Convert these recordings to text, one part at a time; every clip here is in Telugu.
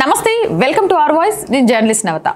నమస్తే వెల్కమ్ టు అవర్ వాయిస్ నేను జర్నలిస్ట్ నవత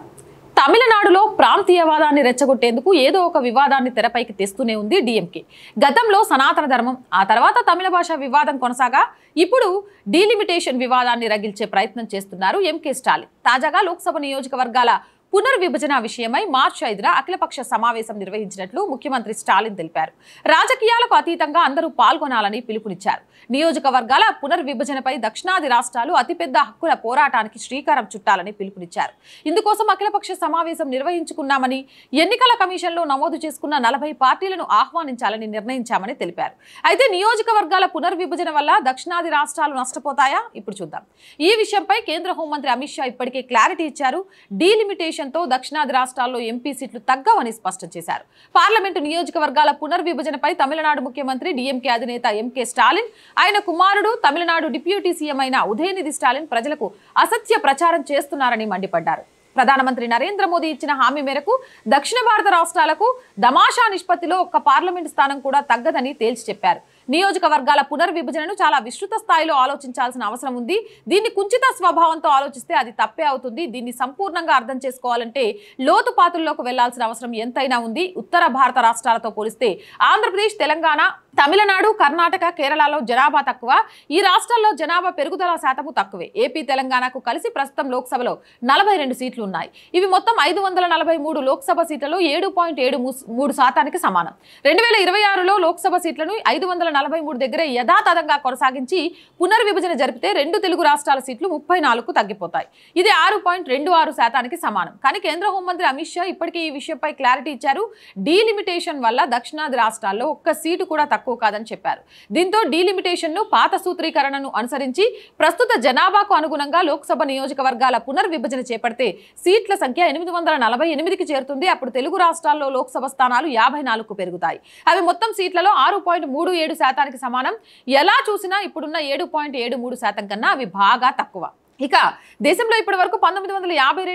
తమిళనాడులో ప్రాంతీయవాదాన్ని రెచ్చగొట్టేందుకు ఏదో ఒక వివాదాన్ని తెరపైకి తెస్తూనే ఉంది డిఎంకే గతంలో సనాతన ధర్మం ఆ తర్వాత తమిళ భాష వివాదం కొనసాగా ఇప్పుడు డీలిమిటేషన్ వివాదాన్ని రగిల్చే ప్రయత్నం చేస్తున్నారు ఎంకే స్టాలిన్ తాజాగా లోక్సభ నియోజకవర్గాల పునర్విభజన విషయమై మార్చి 5న అఖిలపక్ష సమావేశం నిర్వహించినట్లు ముఖ్యమంత్రి స్టాలిన్ తెలిపారు రాజకీయాలకు అతీతంగా అందరూ పాల్గొనాలని పిలుపునిచ్చారు నియోజకవర్గాల పునర్విభజనపై దక్షిణాది రాష్ట్రాలు అతిపెద్ద హక్కుల పోరాటానికి శ్రీకారం చుట్టాలని పిలుపునిచ్చారు ఇందుకోసం అఖిలపక్ష సమావేశం నిర్వహించుకున్నామని ఎన్నికల కమిషన్లో నమోదు చేసుకున్న 40 పార్టీలను ఆహ్వానించాలని నిర్ణయించామని తెలిపారు అయితే నియోజకవర్గాల పునర్విభజన వల్ల దక్షిణాది రాష్ట్రాలు నష్టపోతాయా ఇప్పుడు చూద్దాం ఈ విషయంపై కేంద్ర హోంమంత్రి అమిత్ షా ఇప్పటికే క్లారిటీ ఇచ్చారు డీలిమిటేషన్ తో దక్షిణాది రాష్ట్రాల్లో ఎంపీ సీట్లు తగ్గవని స్పష్టం చేశారు పార్లమెంటు నియోజకవర్గాల పునర్విభజనపై తమిళనాడు ముఖ్యమంత్రి డిఎంకే అధినేత ఎంకే స్టాలిన్ ఆయన కుమారుడు తమిళనాడు డిప్యూటీ సీఎం అయిన ఉదయనిధి స్టాలిన్ ప్రజలకు అసత్య ప్రచారం చేస్తున్నారని మండిపడ్డారు ప్రధానమంత్రి నరేంద్ర మోదీ ఇచ్చిన హామీ మేరకు దక్షిణ భారత రాష్ట్రాలకు దమాషా నిష్పత్తిలో ఒక్క పార్లమెంటు స్థానం కూడా తగ్గదని తేల్చి చెప్పారు నియోజకవర్గాల పునర్విభజనను చాలా విస్తృత స్థాయిలో ఆలోచించాల్సిన అవసరం ఉంది దీన్ని కుంచిత స్వభావంతో ఆలోచిస్తే అది తప్పే అవుతుంది దీన్ని సంపూర్ణంగా అర్థం చేసుకోవాలంటే లోతుపాతుల్లోకి వెళ్లాల్సిన అవసరం ఎంతైనా ఉంది ఉత్తర భారత రాష్ట్రాలతో పోలిస్తే ఆంధ్రప్రదేశ్ తెలంగాణ తమిళనాడు కర్ణాటక కేరళలో జనాభా తక్కువ ఈ రాష్ట్రాల్లో జనాభా పెరుగుదల శాతము తక్కువే ఏపీ తెలంగాణకు కలిసి ప్రస్తుతం లోక్సభలో 42 సీట్లు ఉన్నాయి ఇవి మొత్తం 543 లోక్సభ సీట్లలో 7.73% సమానం 2026లో లోక్సభ సీట్లను 543 దగ్గర యథాతథంగా కొనసాగించి పునర్విభజన జరిపితే 2 తెలుగు రాష్ట్రాల సీట్లు 34కు తగ్గిపోతాయి ఇది 6.26% సమానం కానీ కేంద్ర హోంమంత్రి అమిత్ షా ఇప్పటికే ఈ విషయంపై క్లారిటీ ఇచ్చారు డీలిమిటేషన్ వల్ల దక్షిణాది రాష్ట్రాల్లో ఒక్క సీటు కూడా తక్కువ కాదని చెప్పారు దీంతో డీలిమిటేషన్ ను పాత సూత్రీకరణను అనుసరించి ప్రస్తుత జనాభాకు అనుగుణంగా లోక్సభ నియోజకవర్గాల పునర్విభజన చేపడితే సీట్ల సంఖ్య 848కి చేరుతుంది అప్పుడు తెలుగు రాష్ట్రాల్లో లోక్సభ స్థానాలు 54కు పెరుగుతాయి అవి మొత్తం సీట్లలో 6.37% సమానం ఎలా చూసినా ఇప్పుడున్న 7.73% కన్నా అవి బాగా తక్కువ ఇక దేశంలో ఇప్పటి వరకు 1952, 63,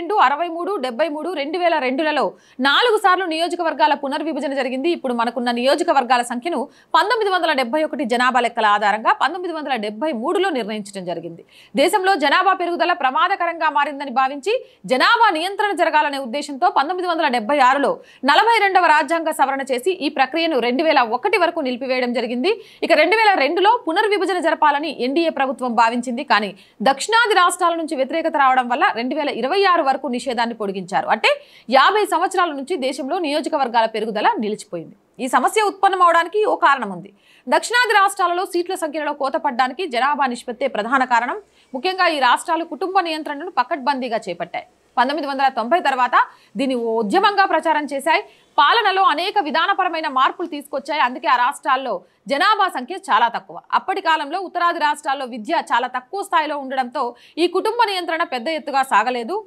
73, 2002లలో 4 సార్లు నియోజకవర్గాల పునర్విభజన జరిగింది ఇప్పుడు మనకున్న నియోజకవర్గాల సంఖ్యను 1971 జనాభా లెక్కల ఆధారంగా 1973లో నిర్ణయించడం జరిగింది దేశంలో జనాభా పెరుగుదల ప్రమాదకరంగా మారిందని భావించి జనాభా నియంత్రణ జరగాలనే ఉద్దేశంతో 1976లో 42వ రాజ్యాంగ సవరణ చేసి ఈ ప్రక్రియను 2001 వరకు నిలిపివేయడం జరిగింది ఇక 2002లో పునర్విభజన జరపాలని ఎన్డీఏ ప్రభుత్వం భావించింది కానీ దక్షిణాది రాష్ట్రాల నుంచి వ్యతిరేకత రావడం వల్ల 2026 వరకు నిషేధాన్ని పొడిగించారు అంటే 50 సంవత్సరాల నుంచి దేశంలో నియోజకవర్గాల పెరుగుదల నిలిచిపోయింది ఈ సమస్య ఉత్పన్నం అవడానికి ఓ కారణం ఉంది దక్షిణాది రాష్ట్రాలలో సీట్ల సంఖ్యలో కోత పడడానికి జనాభా నిష్పత్తే ప్రధాన కారణం ముఖ్యంగా ఈ రాష్ట్రాలు కుటుంబ నియంత్రణను పకడ్బందీగా చేపట్టాయి 1990 తర్వాత దీన్ని ఉద్యమంగా ప్రచారం చేశాయి పాలనలో అనేక విధానపరమైన మార్పులు తీసుకొచ్చాయి అందుకే ఆ రాష్ట్రాల్లో జనాభా సంఖ్య చాలా తక్కువ అప్పటి కాలంలో ఉత్తరాది రాష్ట్రాల్లో విద్య చాలా తక్కువ స్థాయిలో ఉండడంతో ఈ కుటుంబ నియంత్రణ పెద్ద ఎత్తుగా సాగలేదు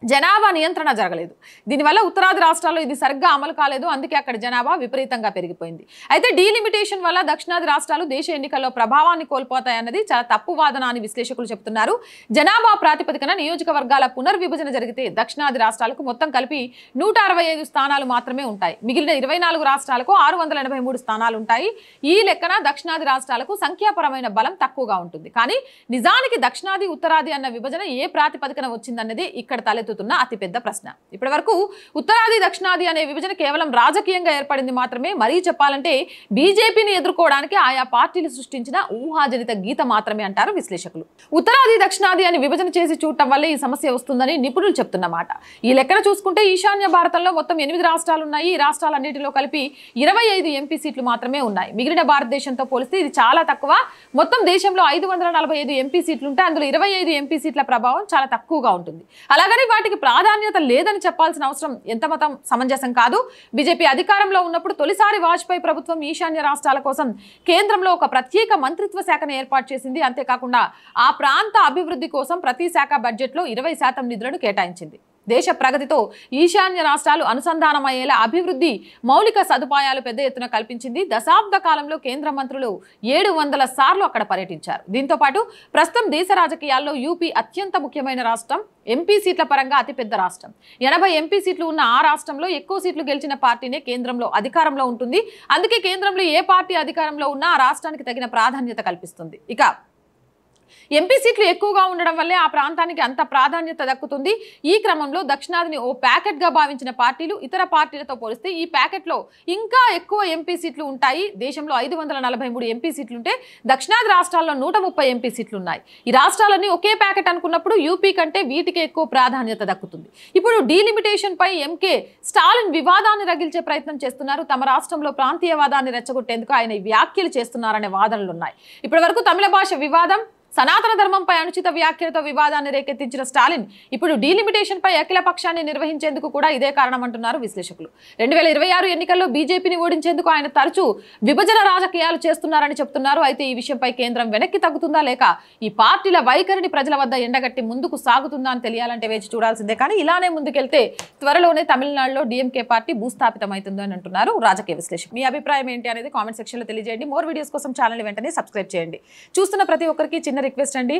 జనాభా నియంత్రణ జరగలేదు దీనివల్ల ఉత్తరాది రాష్ట్రాల్లో ఇది సరిగ్గా అమలు కాలేదు అందుకే అక్కడ జనాభా విపరీతంగా పెరిగిపోయింది అయితే డీలిమిటేషన్ వల్ల దక్షిణాది రాష్ట్రాలు దేశ ఎన్నికల్లో ప్రభావాన్ని కోల్పోతాయన్నది చాలా తప్పు వాదన అని విశ్లేషకులు చెబుతున్నారు జనాభా ప్రాతిపదికన నియోజకవర్గాల పునర్విభజన జరిగితే దక్షిణాది రాష్ట్రాలకు మొత్తం కలిపి 165 స్థానాలు మాత్రమే ఉంటాయి మిగిలిన 24 రాష్ట్రాలకు 683 స్థానాలు ఉంటాయి ఈ లెక్కన దక్షిణాది రాష్ట్రాలకు సంఖ్యాపరమైన బలం తక్కువగా ఉంటుంది కానీ నిజానికి దక్షిణాది ఉత్తరాది అన్న విభజన ఏ ప్రాతిపదికన వచ్చిందన్నది ఇక్కడ తలెత్తుతున్న అతిపెద్ద ప్రశ్న ఇప్పటి వరకు ఉత్తరాది దక్షిణాది అనే విభజన కేవలం రాజకీయంగా ఏర్పడింది మాత్రమే మరీ చెప్పాలంటే బీజేపీని ఎదుర్కోవడానికి ఆయా పార్టీలు సృష్టించిన ఊహాజనిత గీత మాత్రమే అంటారు విశ్లేషకులు ఉత్తరాది దక్షిణాది అని విభజన చేసి చూడటం వల్లే ఈ సమస్య వస్తుందని నిపుణులు చెప్తున్నమాట ఈ లెక్కన చూసుకుంటే ఈశాన్య భారతంలో మొత్తం 8 రాష్ట్రాలు ఉన్నాయి ఈ రాష్ట్రాలన్నిటిలో కలిపి 25 ఎంపీ సీట్లు మాత్రమే ఉన్నాయి మిగిలిన భారతదేశంతో పోలిస్తే ఇది చాలా తక్కువ మొత్తం దేశంలో 545 ఎంపీ సీట్లు ఉంటే అందులో 25 ఎంపీ సీట్ల ప్రభావం చాలా తక్కువగా ఉంటుంది అలాగని వాటికి ప్రాధాన్యత లేదని చెప్పాల్సిన అవసరం ఎంత మాత్రం సమంజసం కాదు బీజేపీ అధికారంలో ఉన్నప్పుడు తొలిసారి వాజ్పేయి ప్రభుత్వం ఈశాన్య రాష్ట్రాల కోసం కేంద్రంలో ఒక ప్రత్యేక మంత్రిత్వ శాఖను ఏర్పాటు చేసింది అంతేకాకుండా ఆ ప్రాంత అభివృద్ధి కోసం ప్రతి శాఖ బడ్జెట్లో 20% నిధులను కేటాయించింది దేశ ప్రగతితో ఈశాన్య రాష్ట్రాలు అనుసంధానమయ్యేలా అభివృద్ధి మౌలిక సదుపాయాలు పెద్ద ఎత్తున కల్పించింది దశాబ్ద కాలంలో కేంద్ర మంత్రులు 700 సార్లు అక్కడ పర్యటించారు దీంతో పాటు ప్రస్తుతం దేశ రాజకీయాల్లో యూపీ అత్యంత ముఖ్యమైన రాష్ట్రం ఎంపీ సీట్ల పరంగా అతిపెద్ద రాష్ట్రం 80 ఎంపీ సీట్లు ఉన్న ఆ రాష్ట్రంలో ఎక్కువ సీట్లు గెలిచిన పార్టీనే కేంద్రంలో అధికారంలో ఉంటుంది అందుకే కేంద్రంలో ఏ పార్టీ అధికారంలో ఉన్నా ఆ రాష్ట్రానికి తగిన ప్రాధాన్యత కల్పిస్తుంది ఇక ఎంపీ సీట్లు ఎక్కువగా ఉండడం వల్లే ఆ ప్రాంతానికి అంత ప్రాధాన్యత దక్కుతుంది. ఈ క్రమంలో దక్షిణాదిని ఓ ప్యాకెట్గా భావించిన పార్టీలు ఇతర పార్టీలతో పోలిస్తే ఈ ప్యాకెట్లో ఇంకా ఎక్కువ ఎంపీ సీట్లు ఉంటాయి. దేశంలో 543 ఎంపీ సీట్లుంటే దక్షిణాది రాష్ట్రాల్లో 130 ఎంపీ సీట్లు ఉన్నాయి. ఈ రాష్ట్రాలన్నీ ఒకే ప్యాకెట్ అనుకున్నప్పుడు యూపీ కంటే వీటికే ఎక్కువ ప్రాధాన్యత దక్కుతుంది. ఇప్పుడు డీలిమిటేషన్ పై ఎంకే స్టాలిన్ వివాదాన్ని రగిల్చే ప్రయత్నం చేస్తున్నారు. తమ రాష్ట్రంలో ప్రాంతీయవాదాన్ని రెచ్చగొట్టేందుకు ఆయన వ్యాఖ్యలు చేస్తున్నారనే వాదనలున్నాయి. ఇప్పటి వరకు తమిళ భాష వివాదం, సనాతన ధర్మంపై అనుచిత వ్యాఖ్యలతో వివాదాన్ని రేకెత్తించిన స్టాలిన్ ఇప్పుడు డీలిమిటేషన్ పై అఖిల పక్షాన్ని నిర్వహించేందుకు కూడా ఇదే కారణం అంటున్నారు విశ్లేషకులు. 2026 ఎన్నికల్లో బీజేపీని ఓడించేందుకు ఆయన తరచూ విభజన రాజకీయాలు చేస్తున్నారని చెప్తున్నారు. అయితే ఈ విషయంపై కేంద్రం వెనక్కి తగ్గుతుందా లేక ఈ పార్టీల వైఖరిని ప్రజల వద్ద ఎండగట్టి ముందుకు సాగుతుందా అని తెలియాలంటే వేచి చూడాల్సిందే. కానీ ఇలానే ముందుకెళ్తే త్వరలోనే తమిళనాడులో డీఎంకే పార్టీ భూస్థాపితమవుతుంది అని అంటున్నారు రాజకీయ విశ్లేషకులు. మీ అభిప్రాయం ఏంటి అనేది కామెంట్ సెక్షన్ లో తెలియజేయండి. మోర్ వీడియోస్ కోసం ఛానల్ వెంటనే సబ్స్క్రైబ్ చేయండి. చూస్తున్న ప్రతి ఒక్కరికి చిన్న రిక్వెస్ట్ అండి,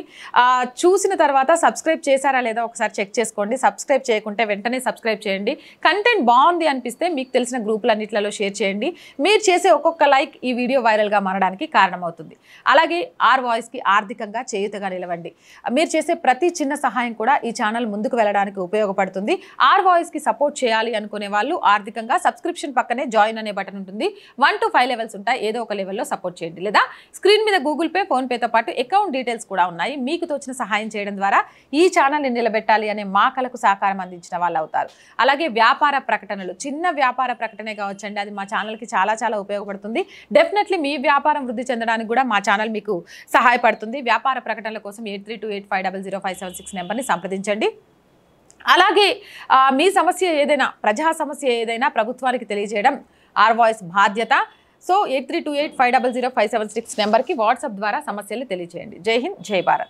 చూసిన తర్వాత సబ్స్క్రైబ్ చేశారా లేదా ఒకసారి చెక్ చేసుకోండి. సబ్స్క్రైబ్ చేయకుంటే వెంటనే సబ్స్క్రైబ్ చేయండి. కంటెంట్ బాగుంది అనిపిస్తే మీకు తెలిసిన గ్రూపులన్నిట్లలో షేర్ చేయండి. మీరు చేసే ఒక్కొక్క లైక్ ఈ వీడియో వైరల్గా మారడానికి కారణమవుతుంది. అలాగే ఆర్ వాయిస్కి ఆర్థికంగా చేయూతగా నిలవండి. మీరు చేసే ప్రతి చిన్న సహాయం కూడా ఈ ఛానల్ ముందుకు వెళ్ళడానికి ఉపయోగపడుతుంది. ఆర్ వాయిస్కి సపోర్ట్ చేయాలి అనుకునే వాళ్ళు ఆర్థికంగా సబ్స్క్రిప్షన్ పక్కనే జాయిన్ అనే బటన్ ఉంటుంది. 1 to 5 లెవెల్స్ ఉంటాయి. ఏదో ఒక లెవెల్లో సపోర్ట్ చేయండి. లేదా స్క్రీన్ మీద గూగుల్ పే, ఫోన్ పేతో పాటు అకౌంట్ డీటెయిల్స్ కూడా ఉన్నాయి. మీకు తోచిన సహాయం చేయడం ద్వారా ఈ ఛానల్ని నిలబెట్టాలి అనే మా కలకు సహకారం అందించిన వాళ్ళు అవుతారు. అలాగే వ్యాపార ప్రకటనలు, చిన్న వ్యాపార ప్రకటనే కావచ్చండి, అది మా ఛానల్కి చాలా చాలా ఉపయోగపడుతుంది. డెఫినెట్లీ మీ వ్యాపారం వృద్ధి చెందడానికి కూడా మా ఛానల్ మీకు సహాయపడుతుంది. వ్యాపార ప్రకటనల కోసం 8328500576 నెంబర్ని సంప్రదించండి. అలాగే మీ సమస్య ఏదైనా, ప్రజా సమస్య ఏదైనా ప్రభుత్వానికి తెలియజేయడం ఆర్ వాయిస్ బాధ్యత. సో 8328500576 నెంబర్కి వాట్సాప్ ద్వారా సమస్యలు తెలియజేయండి. జై హింద్, జై భారత్.